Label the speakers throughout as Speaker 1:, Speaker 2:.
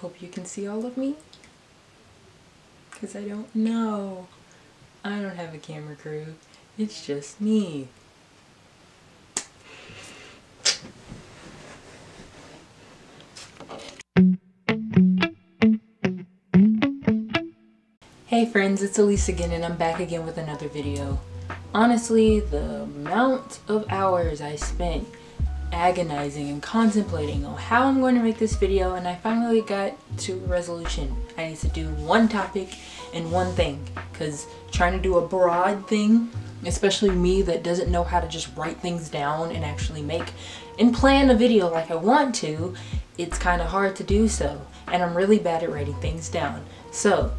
Speaker 1: Hope you can see all of me. Because I don't know. I don't have a camera crew. It's just me. Hey friends, it's Elise again and I'm back again with another video. Honestly, the amount of hours I spent agonizing and contemplating on how I'm going to make this video, and I finally got to a resolution. I need to do one topic and one thing, because trying to do a broad thing, especially me that doesn't know how to just write things down and actually make and plan a video like I want to, it's kind of hard to do so, and I'm really bad at writing things down. So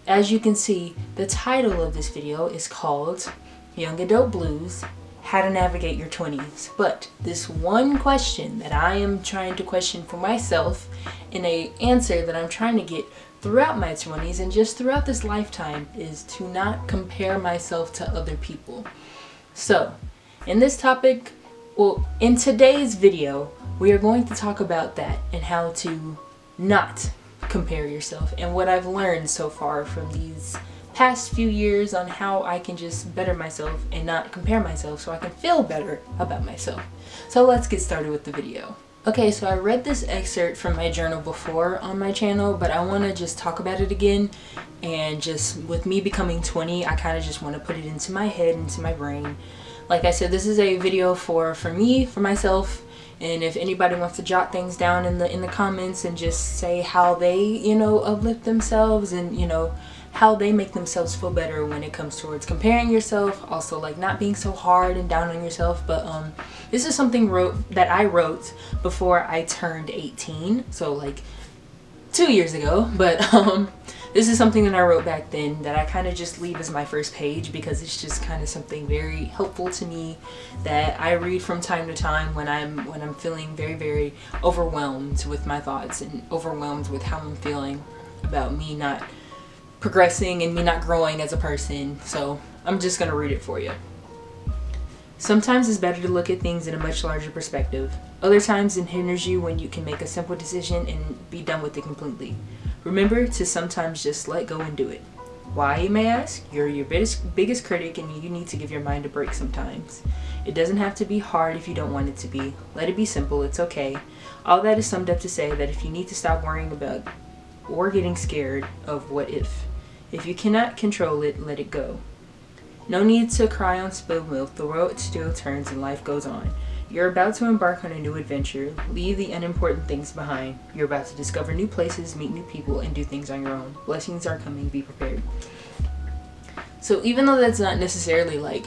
Speaker 1: as you can see, the title of this video is called Young Adult Blues, How to Navigate Your 20s. But this one question that I am trying to question for myself, and an answer that I'm trying to get throughout my 20s and just throughout this lifetime, is to not compare myself to other people. So in this topic, well, in today's video, we are going to talk about that and how to not compare yourself, and what I've learned so far from these past few years on how I can just better myself and not compare myself so I can feel better about myself. So let's get started with the video. Okay, so I read this excerpt from my journal before on my channel, but I want to just talk about it again. And just with me becoming 20, I kind of just want to put it into my head, into my brain. Like I said, this is a video for me, for myself. And if anybody wants to jot things down in the comments and just say how they, you know, uplift themselves and, you know, how they make themselves feel better when it comes towards comparing yourself, also like not being so hard and down on yourself. But this is something that I wrote before I turned 18, so like 2 years ago. But this is something that I wrote back then that I kind of just leave as my first page, because it's just kind of something very helpful to me that I read from time to time when I'm feeling very, very overwhelmed with my thoughts and overwhelmed with how I'm feeling about me not progressing and me not growing as a person. So I'm just gonna read it for you. Sometimes it's better to look at things in a much larger perspective. Other times it hinders you when you can make a simple decision and be done with it completely. Remember to sometimes just let go and do it. Why, you may ask? You're your biggest critic, and you need to give your mind a break sometimes. It doesn't have to be hard if you don't want it to be. Let it be simple, it's okay. All that is summed up to say that if you need to stop worrying about or getting scared of what if. If you cannot control it, let it go. No need to cry on spilled milk. The world still turns and life goes on. You're about to embark on a new adventure. Leave the unimportant things behind. You're about to discover new places, meet new people, and do things on your own. Blessings are coming. Be prepared. So even though that's not necessarily like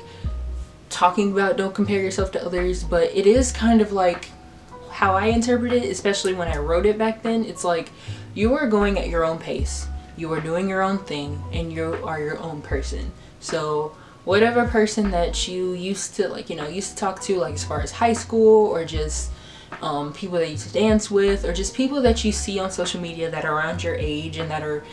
Speaker 1: talking about don't compare yourself to others, but it is kind of like how I interpret it, especially when I wrote it back then. It's like you are going at your own pace. You are doing your own thing, and you are your own person. So whatever person that you used to used to talk to, like as far as high school, or just people that you used to dance with, or just people that you see on social media that are around your age and that are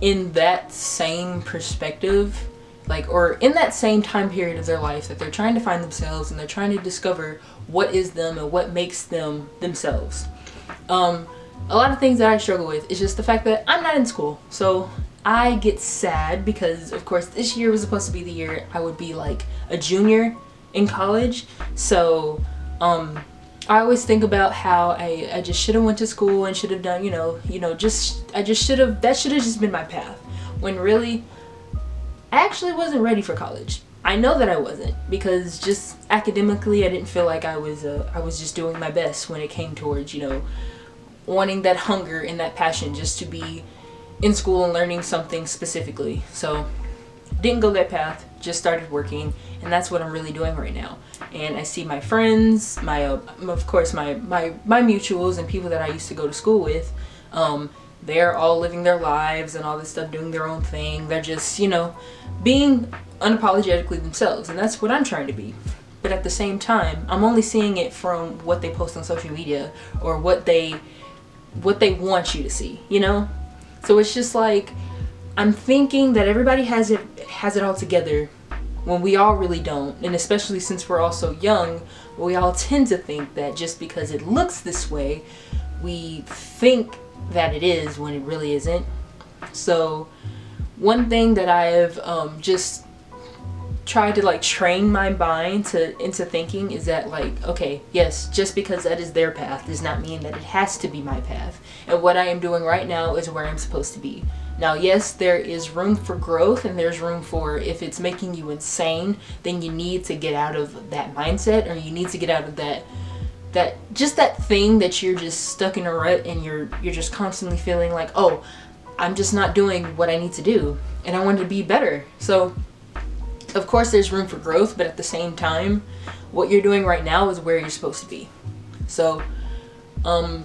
Speaker 1: in that same perspective, like, or in that same time period of their life that they're trying to find themselves and they're trying to discover what is them and what makes them themselves. A lot of things that I struggle with is just the fact that I'm not in school. So I get sad because, of course, this year was supposed to be the year I would be like a junior in college. So I always think about how I just should have went to school and should have done, that should have just been my path. When really, I actually wasn't ready for college. I know that I wasn't, because just academically I didn't feel like I was just doing my best when it came towards, wanting that hunger and that passion just to be in school and learning something specifically. So didn't go that path, just started working, and that's what I'm really doing right now. And I see my friends, of course my mutuals and people that I used to go to school with, they're all living their lives and all this stuff, doing their own thing. They're just, being unapologetically themselves, and that's what I'm trying to be. But at the same time, I'm only seeing it from what they post on social media, or what they want you to see, So it's just like, I'm thinking that everybody has it all together when we all really don't. And especially since we're all so young, we all tend to think that just because it looks this way, we think that it is when it really isn't. So one thing that I have just tried to like train my mind into thinking is that, like, okay, yes, just because that is their path does not mean that it has to be my path. And what I am doing right now is where I'm supposed to be. Now, yes, there is room for growth, and there's room for, if it's making you insane, then you need to get out of that mindset, or you need to get out of that thing that you're just stuck in a rut, and you're just constantly feeling like, oh, I'm just not doing what I need to do, and I want to be better. So of course there's room for growth, but at the same time, what you're doing right now is where you're supposed to be. So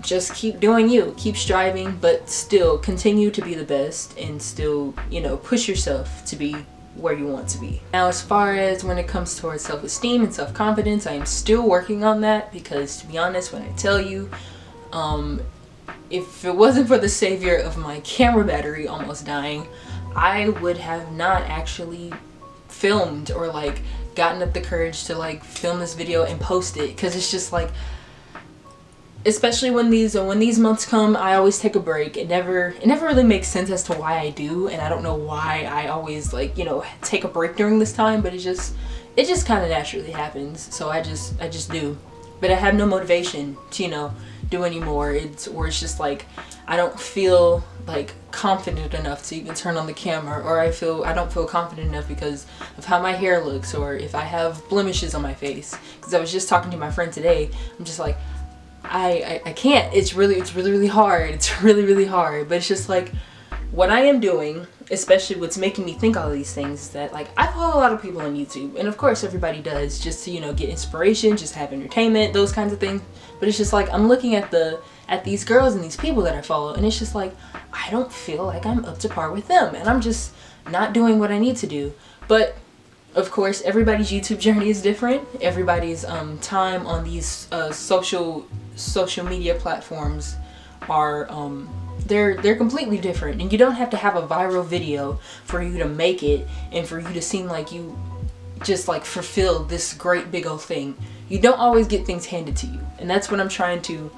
Speaker 1: just keep doing you, keep striving, but still continue to be the best, and still, you know, push yourself to be where you want to be. Now, as far as when it comes towards self-esteem and self-confidence, I am still working on that, because to be honest, when I tell you, if it wasn't for the savior of my camera battery almost dying, I would have not actually filmed or like gotten up the courage to like film this video and post it, because it's just like, especially when these months come, I always take a break. It never really makes sense as to why I do, and I don't know why I always, like, you know, take a break during this time, but it just kind of naturally happens. So I just do. But I have no motivation to, you know, do anymore. It's just like I don't feel like confident enough to even turn on the camera, or I don't feel confident enough because of how my hair looks, or if I have blemishes on my face. Because I was just talking to my friend today, I'm just like, I can't. It's really hard. It's really hard. But it's just like, what I am doing, especially what's making me think all of these things, is that, like, I follow a lot of people on YouTube, and of course everybody does, just to, you know, get inspiration, just have entertainment, those kinds of things. But it's just like, I'm looking at these girls and these people that I follow, and it's just like, I don't feel like I'm up to par with them, and I'm just not doing what I need to do. But of course, everybody's YouTube journey is different. Everybody's time on these social media platforms are they're completely different, and you don't have to have a viral video for you to make it and for you to seem like you just like fulfilled this great big old thing. You don't always get things handed to you, and that's what I'm trying to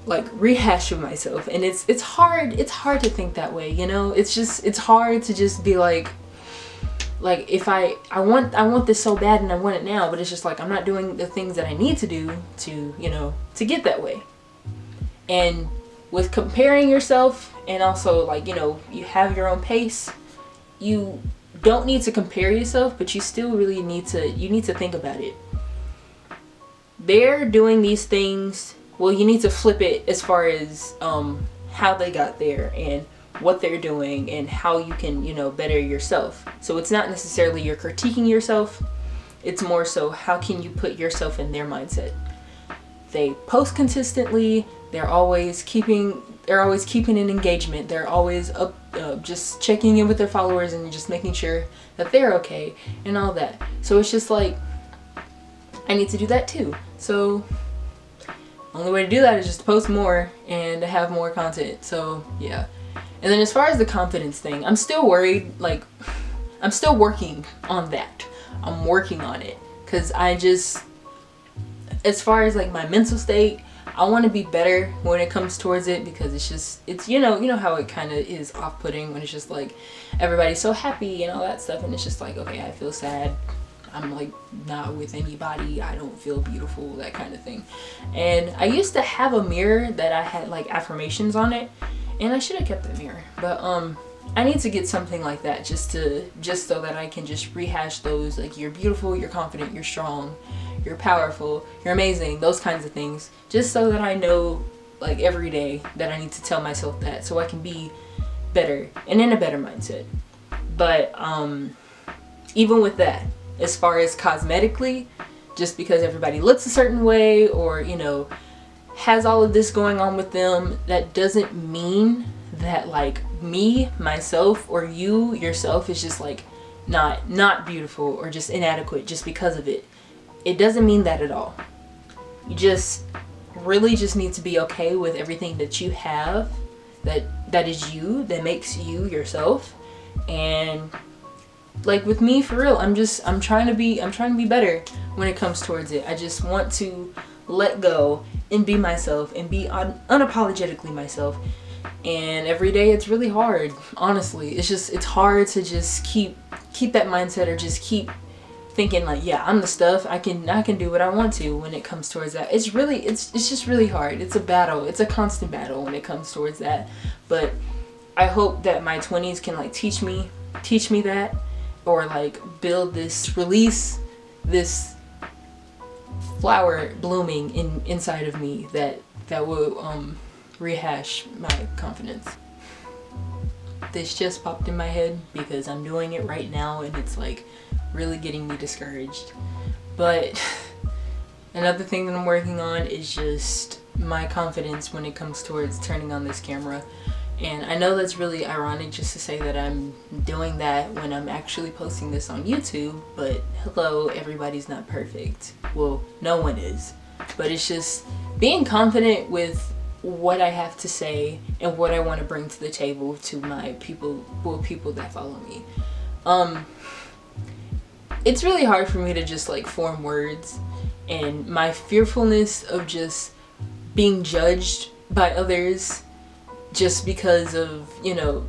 Speaker 1: like rehash with myself. And it's hard to think that way, you know. It's hard to just be like if I want this so bad and I want it now, but it's just like I'm not doing the things that I need to do to, you know, to get that way. And with comparing yourself, and also, like, you know, you have your own pace, you don't need to compare yourself, but you still really need to think about it. They're doing these things, well, you need to flip it as far as how they got there and what they're doing and how you can, you know, better yourself. So it's not necessarily you're critiquing yourself, it's more so how can you put yourself in their mindset. They post consistently, they're always keeping an engagement, they're always up, just checking in with their followers and just making sure that they're okay and all that. So it's just like, I need to do that too. So only way to do that is just to post more and to have more content. So yeah. And then as far as the confidence thing, I'm still worried. Like, I'm still working on that. I'm working on it, because as far as like my mental state, I want to be better when it comes towards it, because it's you know how it kind of is off-putting when it's just like everybody's so happy and all that stuff, and it's just like, okay, I feel sad, I'm like not with anybody, I don't feel beautiful, that kind of thing. And I used to have a mirror that I had like affirmations on it, and I should have kept the mirror, but I need to get something like that just so that I can just rehash those, like, you're beautiful, you're confident, you're strong, you're powerful, you're amazing, those kinds of things, just so that I know, like, every day that I need to tell myself that, so I can be better and in a better mindset. But even with that, as far as cosmetically, just because everybody looks a certain way, or, you know, has all of this going on with them, that doesn't mean that, like, me, myself, or you yourself is just like not beautiful or just inadequate just because of it. It doesn't mean that at all. You just really just need to be okay with everything that you have, that is you, that makes you yourself. And like with me, for real, I'm trying to be better when it comes towards it. I just want to let go and be myself and be unapologetically myself. And every day it's really hard, honestly. It's hard to just keep that mindset, or just keep thinking like, yeah, I'm the stuff, I can do what I want to when it comes towards that. It's just really hard. It's a battle. It's a constant battle when it comes towards that. But I hope that my 20s can like teach me that, or like release this flower blooming inside of me that will rehash my confidence. This just popped in my head because I'm doing it right now, and it's like really getting me discouraged. But another thing that I'm working on is just my confidence when it comes towards turning on this camera. And I know that's really ironic just to say that I'm doing that when I'm actually posting this on YouTube, but hello, everybody's not perfect. Well, no one is. But it's just being confident with what I have to say and what I want to bring to the table to my people that follow me. It's really hard for me to just like form words, and my fearfulness of just being judged by others just because of, you know,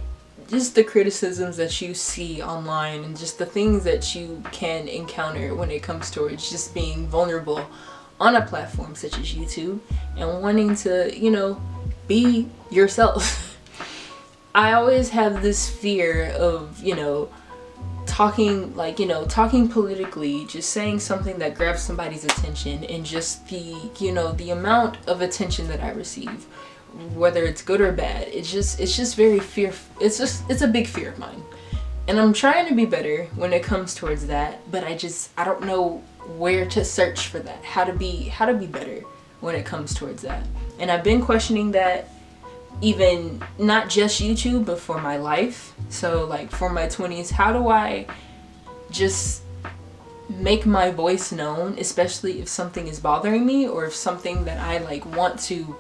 Speaker 1: just the criticisms that you see online and just the things that you can encounter when it comes towards just being vulnerable on a platform such as YouTube and wanting to, you know, be yourself. I always have this fear of, you know, talking politically, just saying something that grabs somebody's attention, and just the, you know, the amount of attention that I receive, whether it's good or bad. It's just very it's a big fear of mine, and I'm trying to be better when it comes towards that, but I don't know where to search for that, how to be better when it comes towards that. And I've been questioning that, even not just YouTube, but for my life. So like for my 20s, how do I just make my voice known, especially if something is bothering me, or if something that I like want to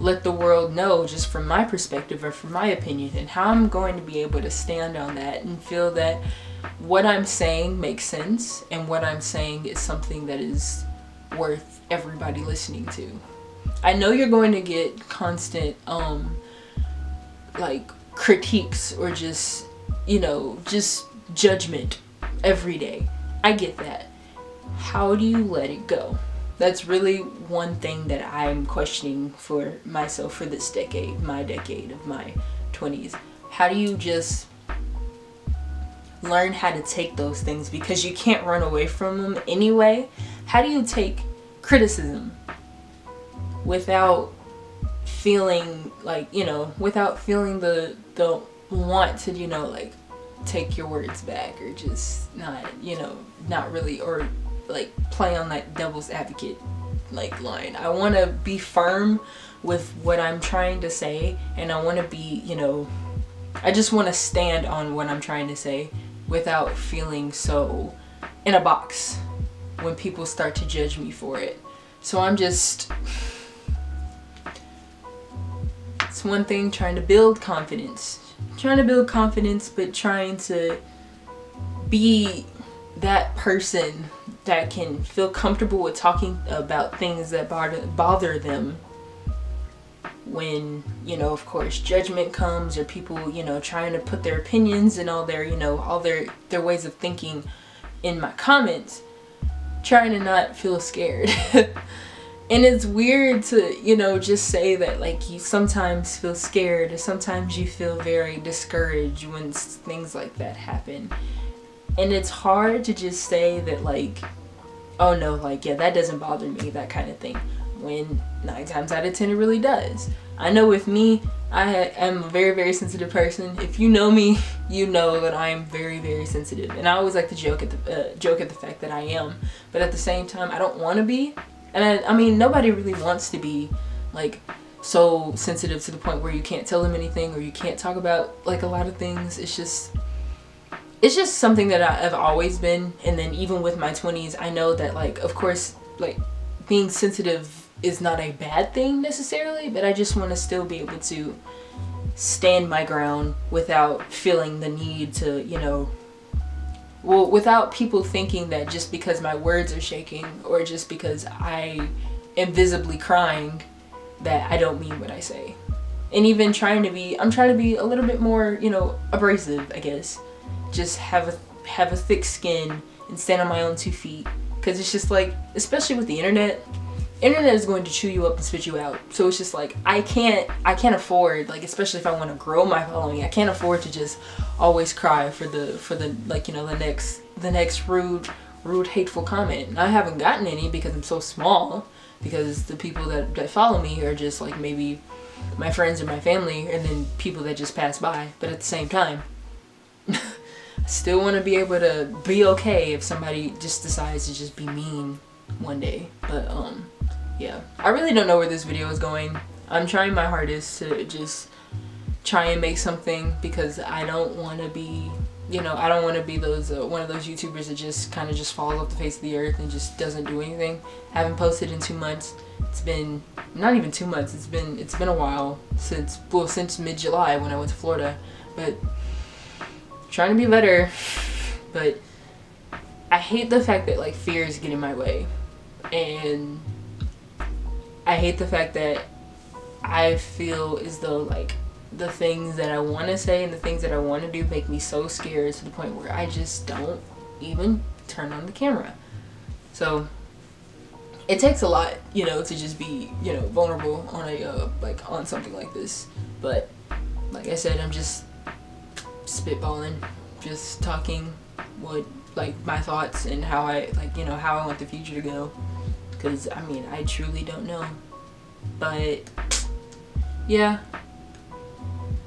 Speaker 1: let the world know just from my perspective or from my opinion, and how I'm going to be able to stand on that and feel that what I'm saying makes sense and what I'm saying is something that is worth everybody listening to. I know you're going to get constant like critiques, or just, you know, just judgment every day. I get that. How do you let it go? That's really one thing that I'm questioning for myself for this decade, my decade of my 20s. How do you just learn how to take those things, because you can't run away from them anyway? How do you take criticism without feeling like, you know, without feeling the want to, you know, like take your words back, or just not, you know, not really, or like play on that devil's advocate like line. I want to be firm with what I'm trying to say, and I want to be, you know, I just want to stand on what I'm trying to say without feeling so in a box when people start to judge me for it. So I'm just, it's one thing trying to build confidence, but trying to be that person that can feel comfortable with talking about things that bother them when, you know, of course, judgment comes, or people, you know, trying to put their opinions and all their, you know, all their ways of thinking in my comments, trying to not feel scared. And it's weird to, you know, just say that like you sometimes feel scared, or sometimes you feel very discouraged when things like that happen. And it's hard to just say that like, oh no, like, yeah, that doesn't bother me, that kind of thing, when 9 times out of 10 it really does. I know with me, I am a very, very sensitive person. If you know me, you know that I am very, very sensitive. And I always like to joke at the fact that I am. But at the same time, I don't want to be. And I mean, nobody really wants to be like so sensitive to the point where you can't tell them anything, or you can't talk about like a lot of things. It's just something that I've always been. And then even with my 20s, I know that like, of course, like being sensitive is not a bad thing necessarily, but I just want to still be able to stand my ground without feeling the need to, you know, well, without people thinking that just because my words are shaking, or just because I invisibly crying that I don't mean what I say. And even I'm trying to be a little bit more, you know, abrasive, I guess. Just have a thick skin and stand on my own 2 feet. Because it's just like, especially with the internet is going to chew you up and spit you out. So it's just like, I can't afford, like, especially if I want to grow my following, I can't afford to just always cry for the like, you know, the next rude, hateful comment. And I haven't gotten any because I'm so small, because the people that follow me are just like maybe my friends or my family, and then people that just pass by. But at the same time, I still want to be able to be okay if somebody just decides to just be mean one day. But yeah, I really don't know where this video is going. I'm trying my hardest to just try and make something, because I don't want to be, you know, I don't want to be those one of those YouTubers that just kind of just falls off the face of the earth and just doesn't do anything. I haven't posted in 2 months. It's been not even 2 months. It's been a while since mid-July when I went to Florida. But trying to be better. But I hate the fact that like fear is getting in my way, and I hate the fact that I feel as though like the things that I want to say and the things that I want to do make me so scared to the point where I just don't even turn on the camera. So it takes a lot, you know, to just be, you know, vulnerable on a like on something like this. But like I said, I'm just spitballing, just talking what, like, my thoughts and how I, like, you know, how I want the future to go. Because I mean, I truly don't know. But yeah,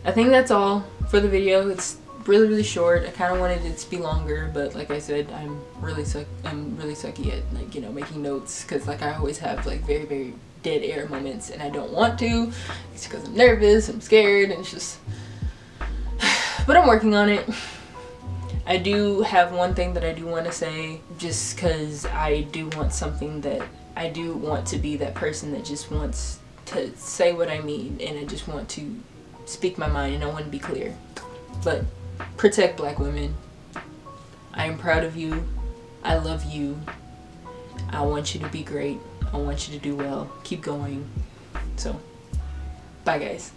Speaker 1: I think that's all for the video. It's really short. I kind of wanted it to be longer, but like I said, I'm really sucky at, like, you know, making notes, because like I always have like very dead air moments, and I don't want to. It's because I'm nervous, I'm scared, and it's just but I'm working on it. I do have one thing that I do want to say, just because I do want something that I do want to be that person that just wants to say what I mean, and I just want to speak my mind, and I want to be clear. But protect Black women. I am proud of you. I love you. I want you to be great. I want you to do well. Keep going. So, bye guys.